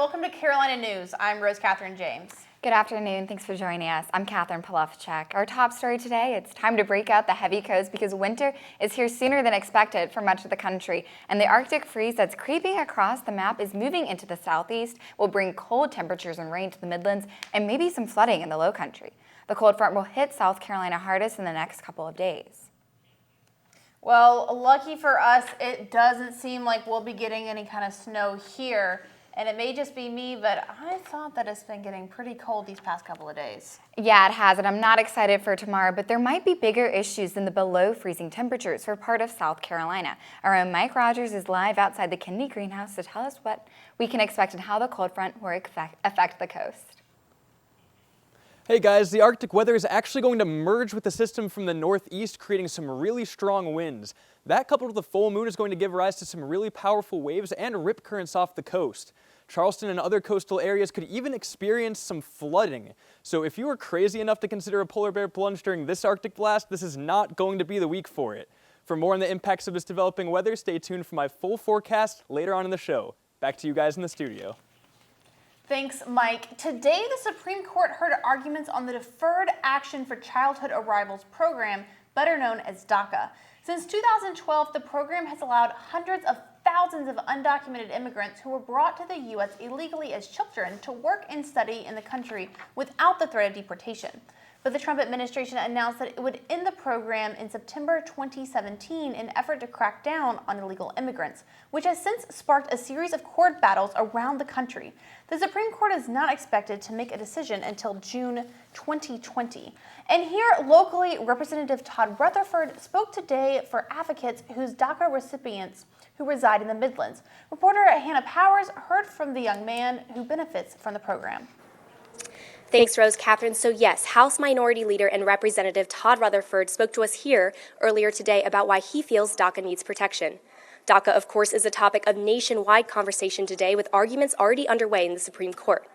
welcome to Carolina News. I'm Rose Catherine James. Good afternoon. Thanks for joining us. I'm Catherine Polofchek. Our top story today, it's time to break out the heavy coats because winter is here sooner than expected for much of the country. And the Arctic freeze that's creeping across the map is moving into the southeast, will bring cold temperatures and rain to the Midlands and maybe some flooding in the low country. The cold front will hit South Carolina hardest in the next couple of days. Well, lucky for us, it doesn't seem like we'll be getting any kind of snow here. And it may just be me, but I thought that it's been getting pretty cold these past couple of days. Yeah, it has, and I'm not excited for tomorrow, but there might be bigger issues than the below freezing temperatures for part of South Carolina. Our own Mike Rogers is live outside the Kennedy greenhouse to tell us what we can expect and how the cold front will affect the coast. Hey guys, the Arctic weather is actually going to merge with the system from the northeast, creating some really strong winds. That, coupled with the full moon, is going to give rise to some really powerful waves and rip currents off the coast. Charleston and other coastal areas could even experience some flooding. So if you were crazy enough to consider a polar bear plunge during this Arctic blast, this is not going to be the week for it. For more on the impacts of this developing weather, stay tuned for my full forecast later on in the show. Back to you guys in the studio. Thanks, Mike. Today, the Supreme Court heard arguments on the Deferred Action for Childhood Arrivals program, better known as DACA. Since 2012, the program has allowed hundreds of thousands of undocumented immigrants who were brought to the U.S. illegally as children to work and study in the country without the threat of deportation. But the Trump administration announced that it would end the program in September 2017 in an effort to crack down on illegal immigrants, which has since sparked a series of court battles around the country. The Supreme Court is not expected to make a decision until June 2020. And here, locally, Representative Todd Rutherford spoke today for advocates whose DACA recipients who reside in the Midlands. Reporter Hannah Powers heard from the young man who benefits from the program. Thanks, Rose Catherine. So yes, House Minority Leader and Representative Todd Rutherford spoke to us here earlier today about why he feels DACA needs protection. DACA, of course, is a topic of nationwide conversation today, with arguments already underway in the Supreme Court.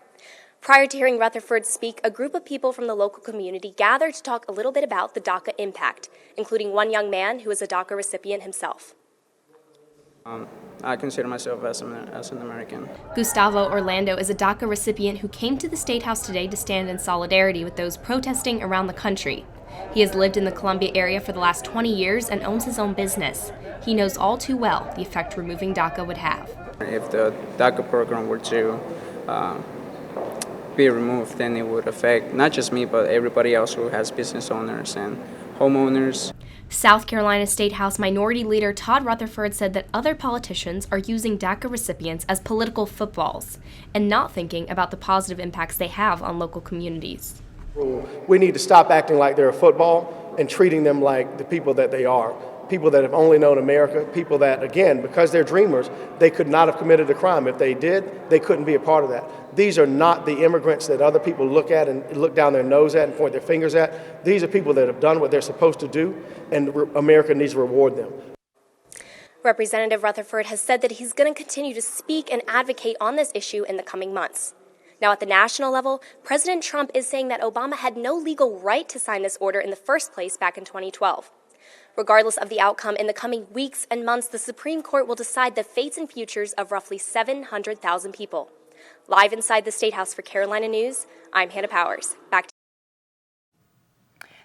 Prior to hearing Rutherford speak, a group of people from the local community gathered to talk a little bit about the DACA impact, including one young man who is a DACA recipient himself. I consider myself as an American. Gustavo Orlando is a DACA recipient who came to the State House today to stand in solidarity with those protesting around the country. He has lived in the Columbia area for the last 20 years and owns his own business. He knows all too well the effect removing DACA would have. If the DACA program were to be removed, then it would affect not just me, but everybody else who has business owners and homeowners. South Carolina State House Minority Leader Todd Rutherford said that other politicians are using DACA recipients as political footballs and not thinking about the positive impacts they have on local communities. We need to stop acting like they're a football and treating them like the people that they are. People that have only known America, people that, again, because they're dreamers, they could not have committed a crime. If they did, they couldn't be a part of that. These are not the immigrants that other people look at and look down their nose at and point their fingers at. These are people that have done what they're supposed to do, and America needs to reward them. Representative Rutherford has said that he's going to continue to speak and advocate on this issue in the coming months. Now, at the national level, President Trump is saying that Obama had no legal right to sign this order in the first place back in 2012. Regardless of the outcome, in the coming weeks and months, the Supreme Court will decide the fates and futures of roughly 700,000 people. Live inside the State House for Carolina News, I'm Hannah Powers. Back to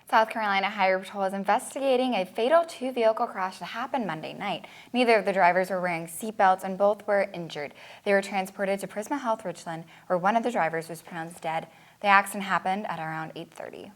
South Carolina Highway Patrol is investigating a fatal two-vehicle crash that happened Monday night. Neither of the drivers were wearing seatbelts and both were injured. They were transported to Prisma Health Richland, where one of the drivers was pronounced dead. The accident happened at around 8:30.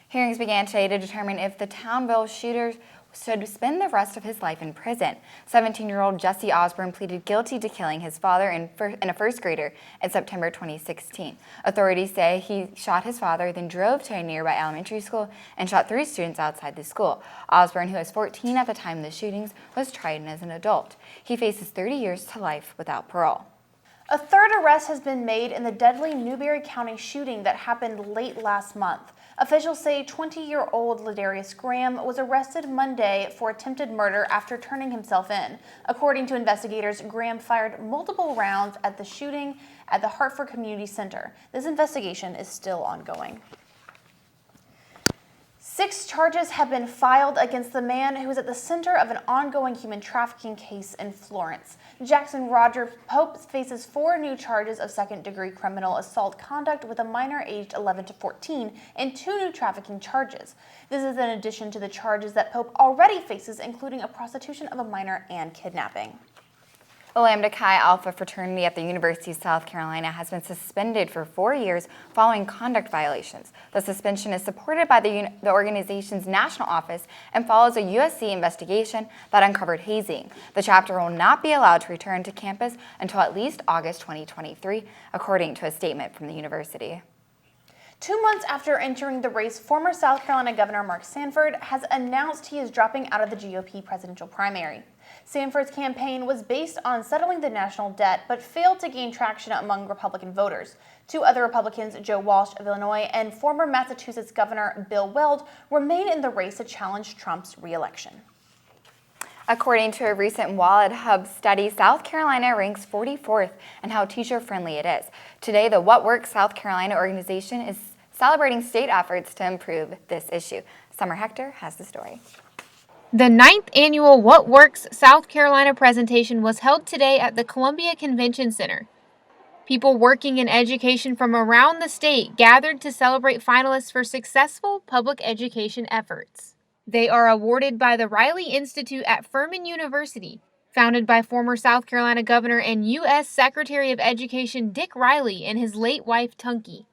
Hearings began today to determine if the Townville shooter should spend the rest of his life in prison. 17-year-old Jesse Osborne pleaded guilty to killing his father and a first grader in September 2016. Authorities say he shot his father, then drove to a nearby elementary school and shot 3 students outside the school. Osborne, who was 14 at the time of the shootings, was tried as an adult. He faces 30 years to life without parole. A third arrest has been made in the deadly Newberry County shooting that happened late last month. Officials say 20-year-old Ladarius Graham was arrested Monday for attempted murder after turning himself in. According to investigators, Graham fired multiple rounds at the shooting at the Hartford Community Center. This investigation is still ongoing. 6 charges have been filed against the man who is at the center of an ongoing human trafficking case in Florence. Jackson Roger Pope faces 4 new charges of second-degree criminal assault conduct with a minor aged 11 to 14 and 2 new trafficking charges. This is in addition to the charges that Pope already faces, including a prostitution of a minor and kidnapping. The Lambda Chi Alpha fraternity at the University of South Carolina has been suspended for 4 years following conduct violations. The suspension is supported by the organization's national office and follows a USC investigation that uncovered hazing. The chapter will not be allowed to return to campus until at least August 2023, according to a statement from the university. 2 months after entering the race, former South Carolina Governor Mark Sanford has announced he is dropping out of the GOP presidential primary. Sanford's campaign was based on settling the national debt, but failed to gain traction among Republican voters. 2 other Republicans, Joe Walsh of Illinois and former Massachusetts Governor Bill Weld, remain in the race to challenge Trump's re-election. According to a recent Wallet Hub study, South Carolina ranks 44th in how teacher-friendly it is. Today, the What Works South Carolina organization is celebrating state efforts to improve this issue. Summer Hector has the story. The 9th annual What Works South Carolina presentation was held today at the Columbia Convention Center. People working in education from around the state gathered to celebrate finalists for successful public education efforts. They are awarded by the Riley Institute at Furman University, founded by former South Carolina Governor and U.S. Secretary of Education Dick Riley and his late wife Tunky.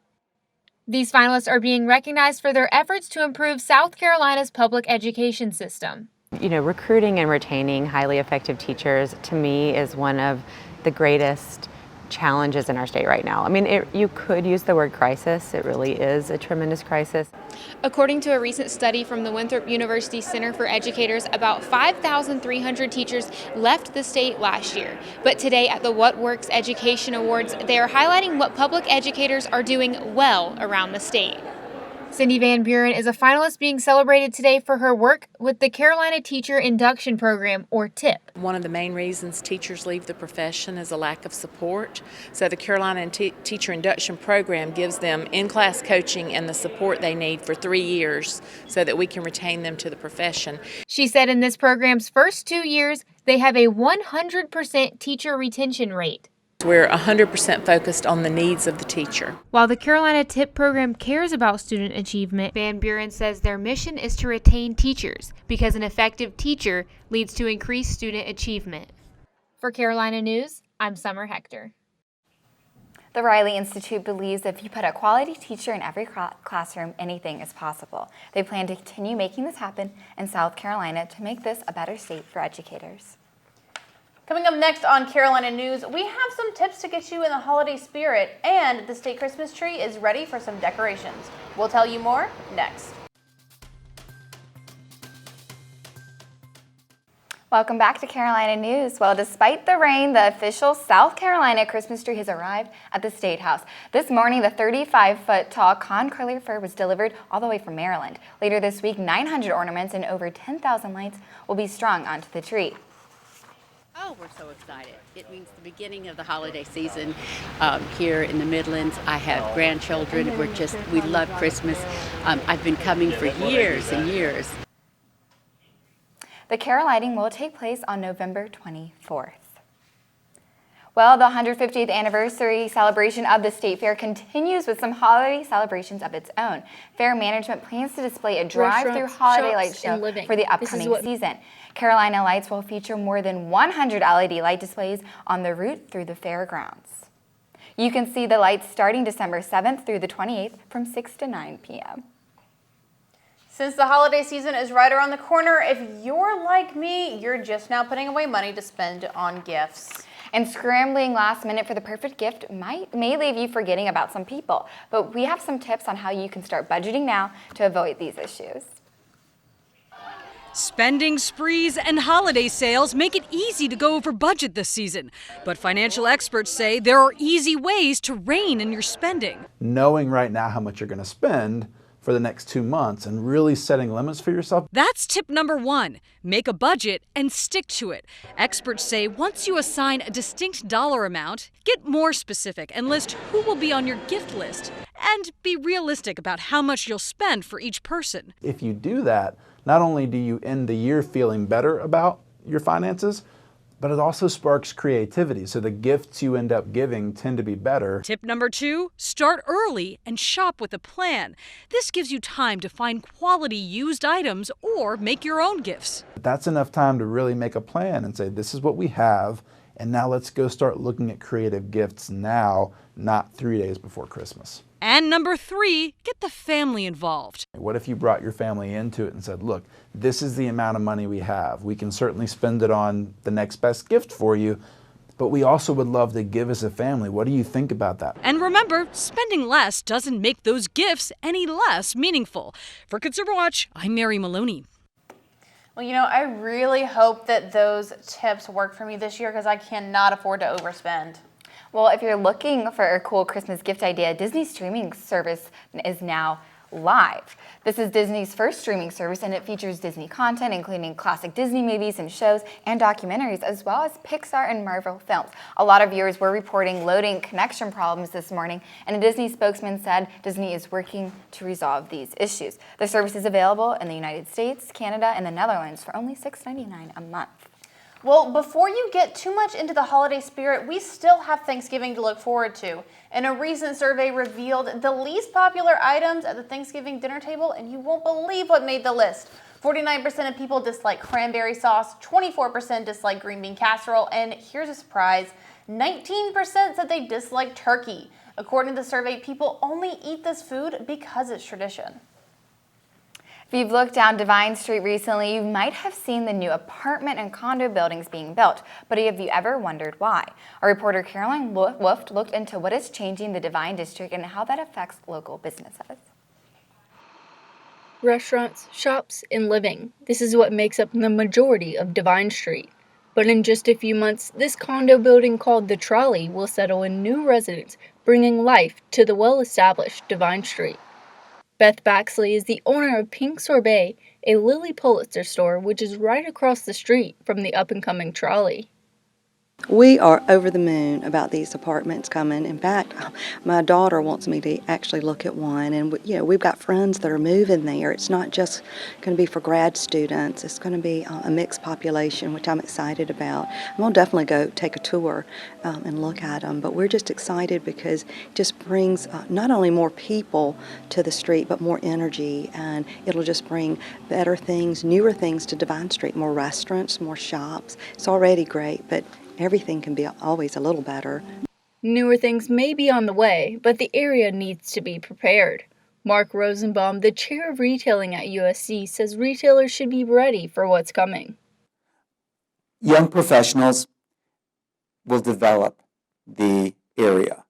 These finalists are being recognized for their efforts to improve South Carolina's public education system. Recruiting and retaining highly effective teachers, to me, is one of the greatest challenges in our state right now. You could use the word crisis. It really is a tremendous crisis. According to a recent study from the Winthrop University Center for Educators, about 5,300 teachers left the state last year. But today at the What Works Education Awards, they are highlighting what public educators are doing well around the state. Cindy Van Buren is a finalist being celebrated today for her work with the Carolina Teacher Induction Program, or TIP. One of the main reasons teachers leave the profession is a lack of support. So the Carolina Teacher Induction Program gives them in-class coaching and the support they need for 3 years so that we can retain them to the profession. She said in this program's first 2 years, they have a 100% teacher retention rate. We're 100% focused on the needs of the teacher. While the Carolina TIP program cares about student achievement, Van Buren says their mission is to retain teachers because an effective teacher leads to increased student achievement. For Carolina News, I'm Summer Hector. The Riley Institute believes if you put a quality teacher in every classroom, anything is possible. They plan to continue making this happen in South Carolina to make this a better state for educators. Coming up next on Carolina News, we have some tips to get you in the holiday spirit, and the state Christmas tree is ready for some decorations. We'll tell you more next. Welcome back to Carolina News. Well, despite the rain, the official South Carolina Christmas tree has arrived at the State House. This morning, the 35-foot-tall concolor fir was delivered all the way from Maryland. Later this week, 900 ornaments and over 10,000 lights will be strung onto the tree. Oh, we're so excited. It means the beginning of the holiday season here in the Midlands. I have grandchildren. We love Christmas. I've been coming for years and years. The carol lighting will take place on November 24th. Well, the 150th anniversary celebration of the State Fair continues with some holiday celebrations of its own. Fair management plans to display a drive-through holiday light show for the upcoming season. Carolina Lights will feature more than 100 LED light displays on the route through the fairgrounds. You can see the lights starting December 7th through the 28th from 6 to 9 p.m. Since the holiday season is right around the corner, if you're like me, you're just now putting away money to spend on gifts. And scrambling last minute for the perfect gift may leave you forgetting about some people. But we have some tips on how you can start budgeting now to avoid these issues. Spending sprees and holiday sales make it easy to go over budget this season. But financial experts say there are easy ways to rein in your spending. Knowing right now how much you're going to spend for the next 2 months and really setting limits for yourself. That's tip number 1. Make a budget and stick to it. Experts say once you assign a distinct dollar amount, get more specific and list who will be on your gift list and be realistic about how much you'll spend for each person. If you do that, not only do you end the year feeling better about your finances, but it also sparks creativity. So the gifts you end up giving tend to be better. Tip number 2, start early and shop with a plan. This gives you time to find quality used items or make your own gifts. That's enough time to really make a plan and say, this is what we have, and now let's go start looking at creative gifts now, not 3 days before Christmas. And number 3, get the family involved. What if you brought your family into it and said, look, this is the amount of money we have. We can certainly spend it on the next best gift for you, but we also would love to give as a family. What do you think about that? And remember, spending less doesn't make those gifts any less meaningful. For Consumer Watch, I'm Mary Maloney. Well, you know, I really hope that those tips work for me this year because I cannot afford to overspend. Well, if you're looking for a cool Christmas gift idea, Disney's streaming service is now live. This is Disney's first streaming service, and it features Disney content, including classic Disney movies and shows and documentaries, as well as Pixar and Marvel films. A lot of viewers were reporting loading connection problems this morning, and a Disney spokesman said Disney is working to resolve these issues. The service is available in the United States, Canada, and the Netherlands for only $6.99 a month. Well, before you get too much into the holiday spirit, we still have Thanksgiving to look forward to. And a recent survey revealed the least popular items at the Thanksgiving dinner table, and you won't believe what made the list. 49% of people dislike cranberry sauce, 24% dislike green bean casserole, and here's a surprise, 19% said they dislike turkey. According to the survey, people only eat this food because it's tradition. If you've looked down Divine Street recently, you might have seen the new apartment and condo buildings being built. But have you ever wondered why? Our reporter Caroline Wolf looked into what is changing the Divine District and how that affects local businesses. Restaurants, shops, and living. This is what makes up the majority of Divine Street. But in just a few months, this condo building called The Trolley will settle in new residents, bringing life to the well-established Divine Street. Beth Baxley is the owner of Pink Sorbet, a Lilly Pulitzer store, which is right across the street from the up-and-coming Trolley. We are over the moon about these apartments coming. In fact, my daughter wants me to actually look at one, and we've got friends that are moving there. It's not just going to be for grad students. It's going to be a mixed population, which I'm excited about. We'll definitely go take a tour and look at them, but we're just excited because it just brings not only more people to the street, but more energy, and it'll just bring better things, newer things to Divine Street, more restaurants, more shops. It's already great, but everything can be always a little better. Newer things may be on the way, but the area needs to be prepared. Mark Rosenbaum, the chair of retailing at USC, says retailers should be ready for what's coming. Young professionals will develop the area.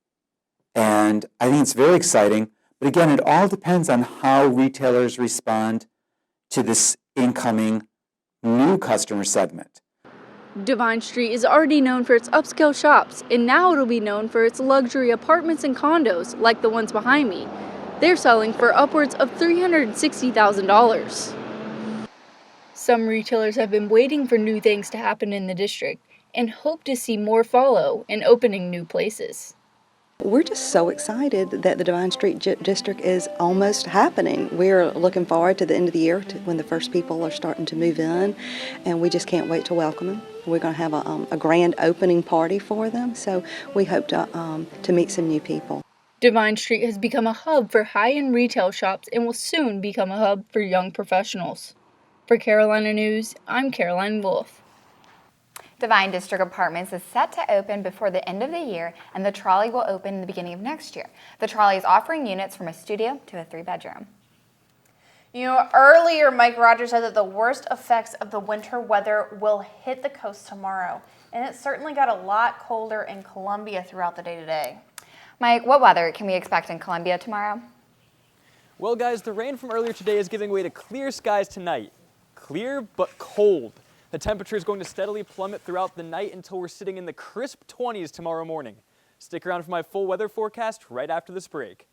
And I think it's very exciting. But again, it all depends on how retailers respond to this incoming new customer segment. Divine Street is already known for its upscale shops, and now it'll be known for its luxury apartments and condos, like the ones behind me. They're selling for upwards of $360,000. Some retailers have been waiting for new things to happen in the district and hope to see more follow in opening new places. We're just so excited that the Divine Street District is almost happening. We're looking forward to the end of the year when the first people are starting to move in, and we just can't wait to welcome them. We're going to have a grand opening party for them, so we hope to meet some new people. Divine Street has become a hub for high-end retail shops and will soon become a hub for young professionals. For Carolina News, I'm Caroline Wolf. Divine District Apartments is set to open before the end of the year, and the Trolley will open in the beginning of next year. The Trolley is offering units from a studio to a 3-bedroom. You know, earlier Mike Rogers said that the worst effects of the winter weather will hit the coast tomorrow, and it certainly got a lot colder in Columbia throughout the day today. Mike, what weather can we expect in Columbia tomorrow? Well, guys, the rain from earlier today is giving way to clear skies tonight. Clear but cold. The temperature is going to steadily plummet throughout the night until we're sitting in the crisp 20s tomorrow morning. Stick around for my full weather forecast right after this break.